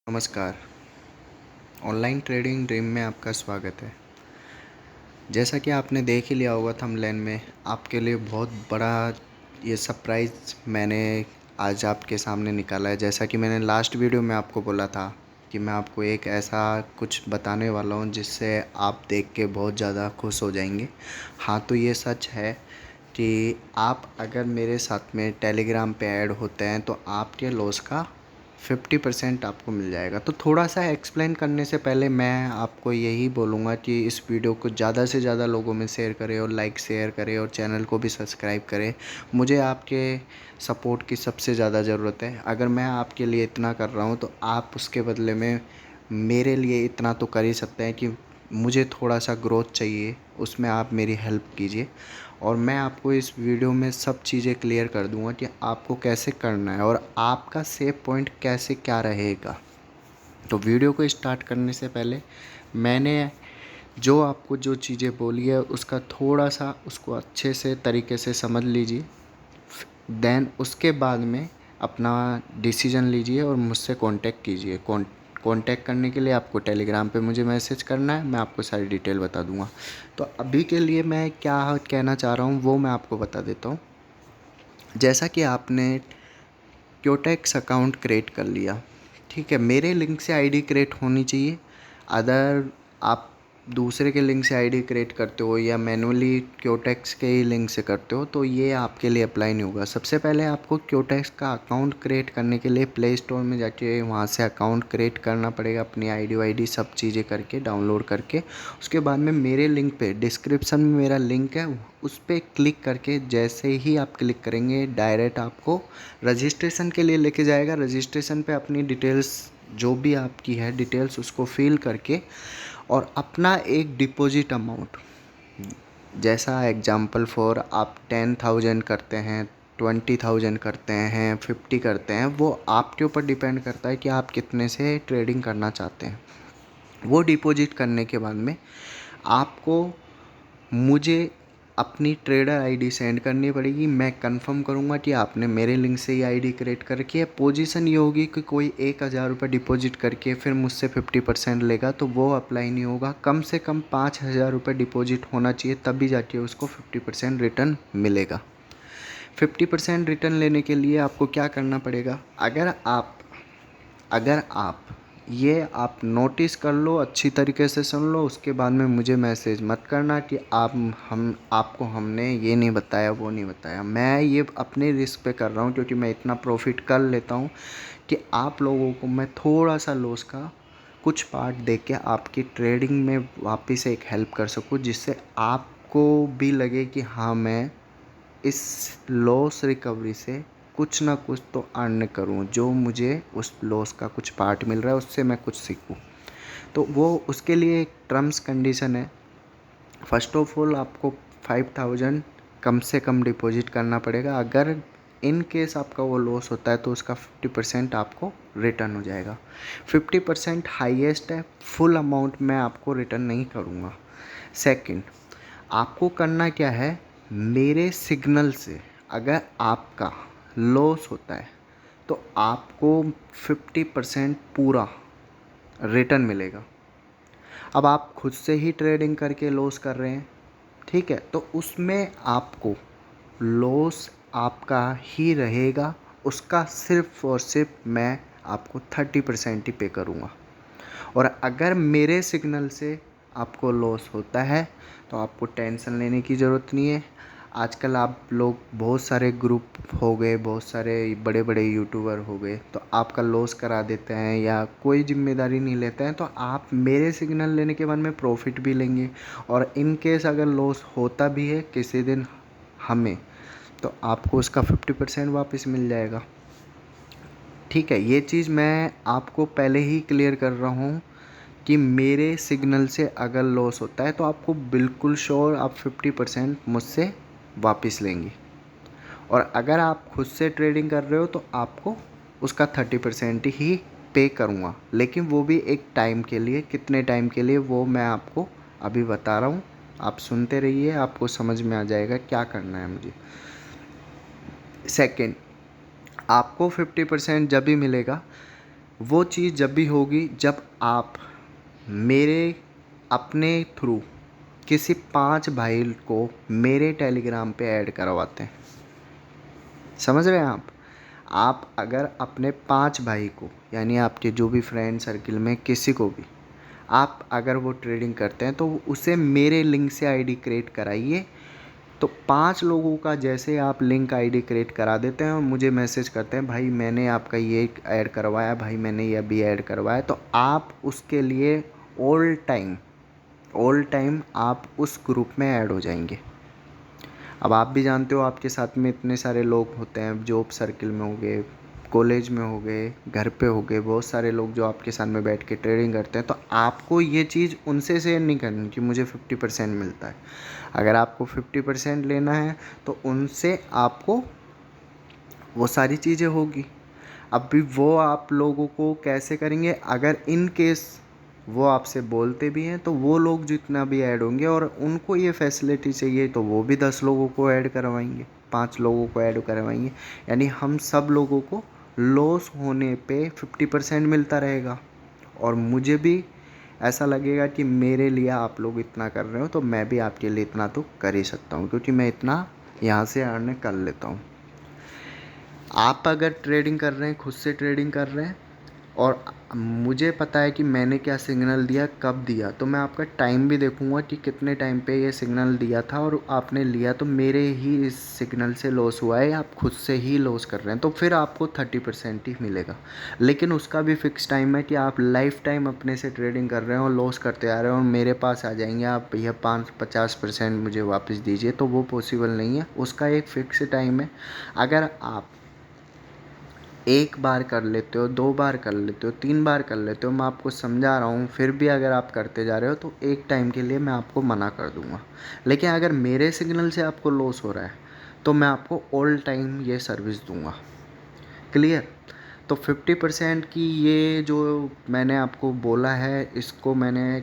नमस्कार। Online trading dream में आपका स्वागत है। जैसा कि आपने देख ही लिया होगा थंबनेल में, आपके लिए बहुत बड़ा ये सरप्राइज़ मैंने आज आपके सामने निकाला है। जैसा कि मैंने लास्ट वीडियो में आपको बोला था कि मैं आपको एक ऐसा कुछ बताने वाला हूँ जिससे आप देख के बहुत ज़्यादा खुश हो जाएंगे। हाँ, तो ये सच है कि आप अगर मेरे साथ में टेलीग्राम पे ऐड होते हैं तो आपके लॉस का 50% आपको मिल जाएगा। तो थोड़ा सा एक्सप्लेन करने से पहले मैं आपको यही बोलूँगा कि इस वीडियो को ज़्यादा से ज़्यादा लोगों में शेयर करें और लाइक शेयर करें और चैनल को भी सब्सक्राइब करें। मुझे आपके सपोर्ट की सबसे ज़्यादा ज़रूरत है। अगर मैं आपके लिए इतना कर रहा हूँ तो आप उसके बदले में मेरे लिए इतना तो कर ही सकते हैं कि मुझे थोड़ा सा ग्रोथ चाहिए, उसमें आप मेरी हेल्प कीजिए। और मैं आपको इस वीडियो में सब चीज़ें क्लियर कर दूंगा कि आपको कैसे करना है और आपका सेव पॉइंट कैसे क्या रहेगा। तो वीडियो को स्टार्ट करने से पहले मैंने जो आपको जो चीज़ें बोली है उसका थोड़ा सा उसको अच्छे से तरीके से समझ लीजिए। देन उसके बाद में अपना डिसीजन लीजिए और मुझसे कांटेक्ट कीजिए। कांटेक्ट करने के लिए आपको टेलीग्राम पे मुझे मैसेज करना है, मैं आपको सारी डिटेल बता दूंगा। तो अभी के लिए मैं क्या कहना चाह रहा हूँ वो मैं आपको बता देता हूँ। जैसा कि आपने क्योटेक्स अकाउंट क्रिएट कर लिया, ठीक है, मेरे लिंक से आईडी क्रिएट होनी चाहिए। अदर आप दूसरे के लिंक से आईडी क्रिएट करते हो या मैनुअली क्योटेक्स के ही लिंक से करते हो तो ये आपके लिए अप्लाई नहीं होगा। सबसे पहले आपको क्योटेक्स का अकाउंट क्रिएट करने के लिए प्ले स्टोर में जाके वहाँ से अकाउंट क्रिएट करना पड़ेगा, अपनी आईडी वाईडी सब चीज़ें करके डाउनलोड करके। उसके बाद में मेरे लिंक पे डिस्क्रिप्शन में मेरा लिंक है, उस पर क्लिक करके जैसे ही आप क्लिक करेंगे डायरेक्ट आपको रजिस्ट्रेशन के लिए लेके जाएगा। रजिस्ट्रेशन पे अपनी डिटेल्स जो भी आपकी है डिटेल्स उसको फिल करके और अपना एक डिपॉजिट अमाउंट, जैसा एग्जांपल फॉर आप 10,000 करते हैं, 20,000 करते हैं, 50 करते हैं, वो आपके ऊपर डिपेंड करता है कि आप कितने से ट्रेडिंग करना चाहते हैं। वो डिपॉजिट करने के बाद में आपको मुझे अपनी ट्रेडर आईडी सेंड करनी पड़ेगी। मैं कंफर्म करूँगा कि आपने मेरे लिंक से ही आईडी क्रिएट करके है। पोजीशन ये होगी कि कोई 1,000 रुपये डिपॉजिट करके फिर मुझसे 50% लेगा तो वो अप्लाई नहीं होगा। कम से कम 5,000 रुपये डिपॉजिट होना चाहिए तभी जाके उसको 50% रिटर्न मिलेगा। 50% रिटर्न लेने के लिए आपको क्या करना पड़ेगा, अगर आप ये आप नोटिस कर लो, अच्छी तरीके से सुन लो, उसके बाद में मुझे मैसेज मत करना कि आपको हमने ये नहीं बताया वो नहीं बताया। मैं ये अपने रिस्क पे कर रहा हूँ क्योंकि मैं इतना प्रॉफिट कर लेता हूँ कि आप लोगों को मैं थोड़ा सा लॉस का कुछ पार्ट दे के आपकी ट्रेडिंग में वापस एक हेल्प कर सकूँ, जिससे आपको भी लगे कि हाँ मैं इस लॉस रिकवरी से कुछ ना कुछ तो अर्न करूं, जो मुझे उस लॉस का कुछ पार्ट मिल रहा है उससे मैं कुछ सीखूं। तो वो उसके लिए एक टर्म्स कंडीशन है। फर्स्ट ऑफ ऑल आपको 5,000 कम से कम डिपॉजिट करना पड़ेगा। अगर इन केस आपका वो लॉस होता है तो उसका 50% आपको रिटर्न हो जाएगा। 50% हाईएस्ट है, फुल अमाउंट मैं आपको रिटर्न नहीं करूँगा। सेकंड, आपको करना क्या है, मेरे सिग्नल से अगर आपका लॉस होता है तो आपको 50% पूरा रिटर्न मिलेगा। अब आप खुद से ही ट्रेडिंग करके लॉस कर रहे हैं, ठीक है, तो उसमें आपको लॉस आपका ही रहेगा, उसका सिर्फ और सिर्फ मैं आपको 30% ही पे करूँगा। और अगर मेरे सिग्नल से आपको लॉस होता है तो आपको टेंशन लेने की ज़रूरत नहीं है। आजकल आप लोग बहुत सारे ग्रुप हो गए, बहुत सारे बड़े बड़े यूट्यूबर हो गए, तो आपका लॉस करा देते हैं या कोई जिम्मेदारी नहीं लेते हैं, तो आप मेरे सिग्नल लेने के बाद में प्रॉफिट भी लेंगे। और इन केस अगर लॉस होता भी है किसी दिन हमें, तो आपको उसका 50% वापस मिल जाएगा। ठीक है, ये चीज़ मैं आपको पहले ही क्लियर कर रहा हूँ कि मेरे सिग्नल से अगर लॉस होता है तो आपको बिल्कुल श्योर आप 50% मुझसे वापस लेंगे। और अगर आप खुद से ट्रेडिंग कर रहे हो तो आपको उसका 30% ही पे करूँगा, लेकिन वो भी एक टाइम के लिए। कितने टाइम के लिए वो मैं आपको अभी बता रहा हूँ, आप सुनते रहिए, आपको समझ में आ जाएगा क्या करना है मुझे। सेकंड, आपको 50% जब भी मिलेगा वो चीज़ जब भी होगी जब आप मेरे अपने थ्रू किसी 5 भाई को मेरे टेलीग्राम पे ऐड करवाते हैं। समझ रहे हैं आप अगर अपने 5 भाई को, यानी आपके जो भी फ्रेंड सर्किल में किसी को भी, आप अगर वो ट्रेडिंग करते हैं तो उसे मेरे लिंक से आईडी क्रिएट कराइए। तो 5 लोगों का जैसे आप लिंक आईडी क्रिएट करा देते हैं और मुझे मैसेज करते हैं, भाई मैंने आपका ये ऐड करवाया, भाई मैंने ये भी ऐड करवाया, तो आप उसके लिए ऑल टाइम आप उस ग्रुप में ऐड हो जाएंगे। अब आप भी जानते हो आपके साथ में इतने सारे लोग होते हैं, जॉब सर्किल में हो गए, कॉलेज में हो गए, घर पे हो गए, बहुत सारे लोग जो आपके साथ में बैठ के ट्रेडिंग करते हैं। तो आपको ये चीज़ उनसे शेयर नहीं करनी कि मुझे 50% मिलता है। अगर आपको 50% लेना है तो उनसे आपको वो सारी चीज़ें होगी। अब भी वो आप लोगों को कैसे करेंगे, अगर इन केस वो आपसे बोलते भी हैं तो वो लोग जितना भी ऐड होंगे और उनको ये फैसिलिटी चाहिए तो वो भी 10 लोगों को ऐड करवाएंगे, 5 लोगों को ऐड करवाएंगे। यानी हम सब लोगों को लॉस होने पे 50% मिलता रहेगा। और मुझे भी ऐसा लगेगा कि मेरे लिए आप लोग इतना कर रहे हो तो मैं भी आपके लिए इतना तो कर ही सकता हूँ, क्योंकि मैं इतना यहाँ से अर्न कर लेता हूँ। आप अगर ट्रेडिंग कर रहे हैं, खुद से ट्रेडिंग कर रहे हैं और मुझे पता है कि मैंने क्या सिग्नल दिया, कब दिया, तो मैं आपका टाइम भी देखूंगा कि कितने टाइम पे ये सिग्नल दिया था और आपने लिया, तो मेरे ही इस सिग्नल से लॉस हुआ है या आप खुद से ही लॉस कर रहे हैं, तो फिर आपको 30% ही मिलेगा। लेकिन उसका भी फिक्स टाइम है कि आप लाइफ टाइम अपने से ट्रेडिंग कर रहे हैं और लॉस करते आ रहे हैं और मेरे पास आ जाएंगे आप, भैया 50% मुझे वापस दीजिए, तो वो पॉसिबल नहीं है। उसका एक फ़िक्स टाइम है। अगर आप एक बार कर लेते हो, 2 बार कर लेते हो, 3 बार कर लेते हो, मैं आपको समझा रहा हूँ, फिर भी अगर आप करते जा रहे हो तो एक टाइम के लिए मैं आपको मना कर दूँगा। लेकिन अगर मेरे सिग्नल से आपको लॉस हो रहा है तो मैं आपको ऑल टाइम ये सर्विस दूँगा। क्लियर? तो 50% की ये जो मैंने आपको बोला है, इसको मैंने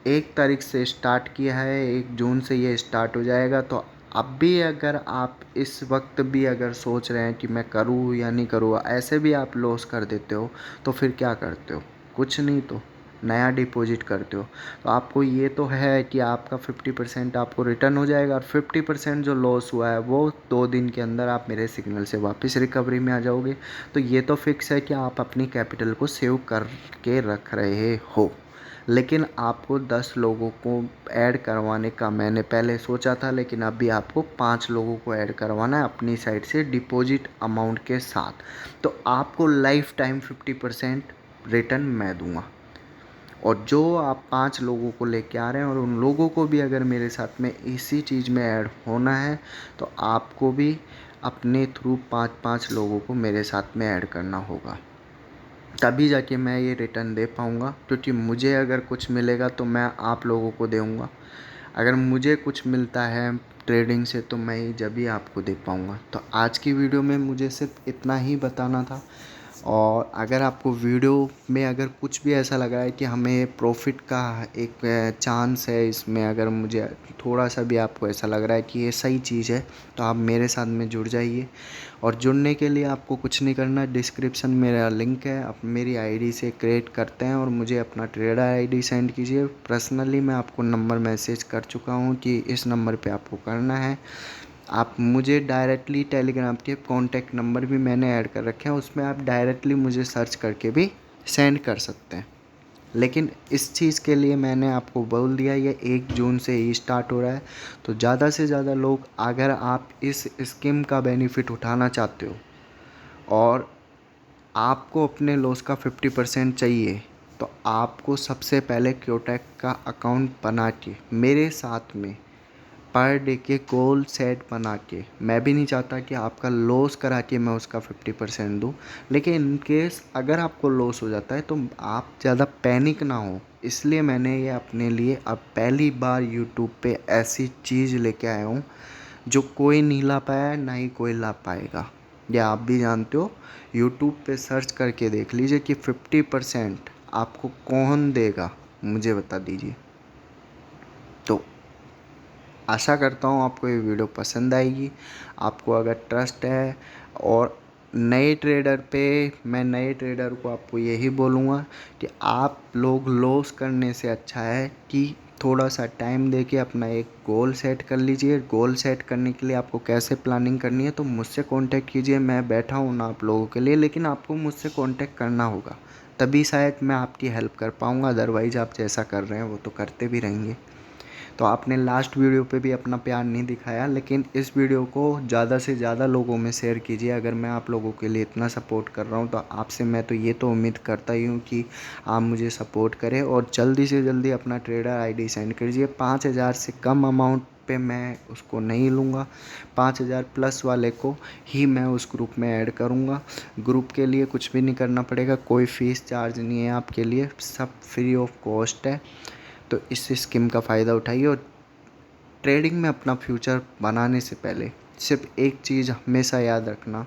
1 तारीख से स्टार्ट किया है, 1 जून से ये स्टार्ट हो जाएगा। तो अब भी अगर आप इस वक्त भी अगर सोच रहे हैं कि मैं करूँ या नहीं करूँ, ऐसे भी आप लॉस कर देते हो, तो फिर क्या करते हो? कुछ नहीं, तो नया डिपॉजिट करते हो। तो आपको ये तो है कि आपका 50% आपको रिटर्न हो जाएगा और 50% जो लॉस हुआ है वो 2 दिन के अंदर आप मेरे सिग्नल से वापस रिकवरी में आ जाओगे। तो ये तो फिक्स है कि आप अपनी कैपिटल को सेव करके रख रहे हो। लेकिन आपको 10 लोगों को ऐड करवाने का मैंने पहले सोचा था, लेकिन अभी आपको 5 लोगों को ऐड करवाना है अपनी साइड से डिपॉजिट अमाउंट के साथ। तो आपको लाइफ टाइम 50% रिटर्न मैं दूंगा। और जो आप 5 लोगों को लेके आ रहे हैं और उन लोगों को भी अगर मेरे साथ में इसी चीज़ में ऐड होना है तो आपको भी अपने थ्रू 5-5 लोगों को मेरे साथ में ऐड करना होगा, तभी जाके मैं ये रिटर्न दे पाऊँगा। क्योंकि मुझे अगर कुछ मिलेगा तो मैं आप लोगों को दूँगा। अगर मुझे कुछ मिलता है ट्रेडिंग से तो मैं ही जब ही आपको दे पाऊँगा। तो आज की वीडियो में मुझे सिर्फ इतना ही बताना था। और अगर आपको वीडियो में अगर कुछ भी ऐसा लगा है कि हमें प्रॉफिट का एक चांस है इसमें, अगर मुझे थोड़ा सा भी आपको ऐसा लग रहा है कि ये सही चीज़ है, तो आप मेरे साथ में जुड़ जाइए। और जुड़ने के लिए आपको कुछ नहीं करना, डिस्क्रिप्शन में मेरा लिंक है, आप मेरी आईडी से क्रिएट करते हैं और मुझे अपना ट्रेडर आईडी सेंड कीजिए। पर्सनली मैं आपको नंबर मैसेज कर चुका हूँ कि इस नंबर पे आपको करना है। आप मुझे डायरेक्टली टेलीग्राम के कॉन्टैक्ट नंबर भी मैंने ऐड कर रखे हैं, उसमें आप डायरेक्टली मुझे सर्च करके भी सेंड कर सकते हैं। लेकिन इस चीज़ के लिए मैंने आपको बोल दिया ये 1 जून से ही स्टार्ट हो रहा है। तो ज़्यादा से ज़्यादा लोग, अगर आप इस स्कीम का बेनिफिट उठाना चाहते हो और आपको अपने लॉस का 50% चाहिए, तो आपको सबसे पहले क्योटैक का अकाउंट बना के मेरे साथ में पर डे के गोल सेट बना के, मैं भी नहीं चाहता कि आपका लॉस करा के मैं उसका 50% दूँ, लेकिन इन केस अगर आपको लॉस हो जाता है तो आप ज़्यादा पैनिक ना हो, इसलिए मैंने ये अपने लिए अब पहली बार यूट्यूब पे ऐसी चीज़ लेके आया हूँ जो कोई नहीं ला पाया, ना ही कोई ला पाएगा। या आप भी जानते हो, यूट्यूब पे सर्च करके देख लीजिए कि 50% आपको कौन देगा, मुझे बता दीजिए। तो आशा करता हूँ आपको ये वीडियो पसंद आएगी। आपको अगर ट्रस्ट है और नए ट्रेडर पे मैं नए ट्रेडर को आपको यही बोलूँगा कि आप लोग लॉस करने से अच्छा है कि थोड़ा सा टाइम देके अपना एक गोल सेट कर लीजिए। गोल सेट करने के लिए आपको कैसे प्लानिंग करनी है तो मुझसे कांटेक्ट कीजिए। मैं बैठा हूँ ना आप लोगों के लिए, लेकिन आपको मुझसे कांटेक्ट करना होगा, तभी शायद मैं आपकी हेल्प कर पाऊँगा। अदरवाइज़ आप जैसा कर रहे हैं वो तो करते भी रहेंगे। तो आपने लास्ट वीडियो पे भी अपना प्यार नहीं दिखाया, लेकिन इस वीडियो को ज़्यादा से ज़्यादा लोगों में शेयर कीजिए। अगर मैं आप लोगों के लिए इतना सपोर्ट कर रहा हूँ तो आपसे मैं तो ये तो उम्मीद करता ही हूँ कि आप मुझे सपोर्ट करें और जल्दी से जल्दी अपना ट्रेडर आईडी सेंड कीजिए। 5,000 से कम अमाउंट पे मैं उसको नहीं लूँगा, 5,000 प्लस वाले को ही मैं उस ग्रुप में ऐड करूँगा। ग्रुप के लिए कुछ भी नहीं करना पड़ेगा, कोई फ़ीस चार्ज नहीं है आपके लिए, सब फ्री ऑफ कॉस्ट है। तो इस स्कीम का फ़ायदा उठाइए और ट्रेडिंग में अपना फ्यूचर बनाने से पहले सिर्फ एक चीज़ हमेशा याद रखना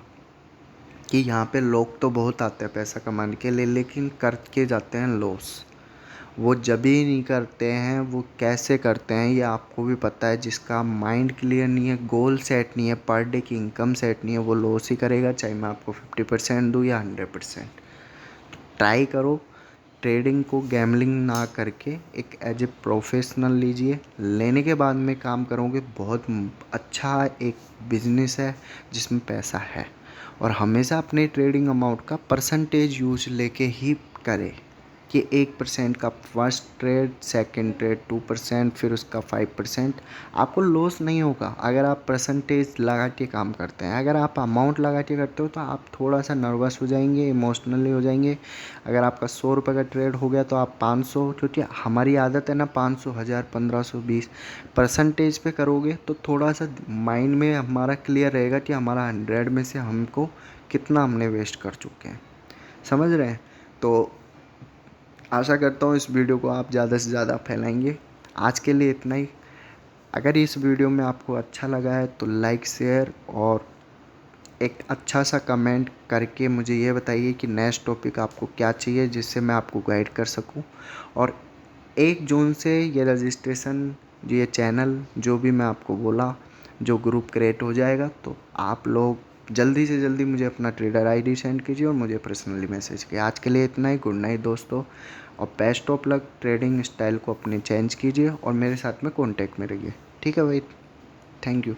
कि यहाँ पे लोग तो बहुत आते हैं पैसा कमाने के लिए, लेकिन करके जाते हैं लॉस। वो जब भी नहीं करते हैं, वो कैसे करते हैं ये आपको भी पता है। जिसका माइंड क्लियर नहीं है, गोल सेट नहीं है, पर डे की इनकम सेट नहीं है, वो लॉस ही करेगा, चाहे मैं आपको 50% दूँ या 100%। ट्राई करो, ट्रेडिंग को गैम्बलिंग ना करके एक एज ए प्रोफेशनल लीजिए। लेने के बाद में काम करोगे, बहुत अच्छा एक बिजनेस है जिसमें पैसा है। और हमेशा अपने ट्रेडिंग अमाउंट का परसेंटेज यूज लेके ही करें कि 1% का फर्स्ट ट्रेड, सेकंड ट्रेड 2%, फिर उसका 5%। आपको लॉस नहीं होगा अगर आप परसेंटेज लगा के काम करते हैं। अगर आप अमाउंट लगा के करते हो तो आप थोड़ा सा नर्वस हो जाएंगे, इमोशनली हो जाएंगे। अगर आपका 100 रुपये का ट्रेड हो गया तो आप 500, क्योंकि हमारी आदत है ना 500, 1000, 1520 परसेंटेज पे करोगे तो थोड़ा सा माइंड में हमारा क्लियर रहेगा कि हमारा 100 में से हमको कितना हमने वेस्ट कर चुके हैं। समझ रहे हैं? तो आशा करता हूँ इस वीडियो को आप ज़्यादा से ज़्यादा फैलाएंगे। आज के लिए इतना ही। अगर इस वीडियो में आपको अच्छा लगा है तो लाइक, शेयर और एक अच्छा सा कमेंट करके मुझे ये बताइए कि नेक्स्ट टॉपिक आपको क्या चाहिए, जिससे मैं आपको गाइड कर सकूं। और 1 जून से ये रजिस्ट्रेशन, ये चैनल जो भी मैं आपको बोला, जो ग्रुप क्रिएट हो जाएगा, तो आप लोग जल्दी से जल्दी मुझे अपना ट्रेडर आईडी सेंड कीजिए और मुझे पर्सनली मैसेज कीजिए। आज के लिए इतना ही। गुड नाइट दोस्तों, और best of luck. Trading style को अपने चेंज कीजिए और मेरे साथ में कॉन्टेक्ट में रहिए। ठीक है भाई, थैंक यू।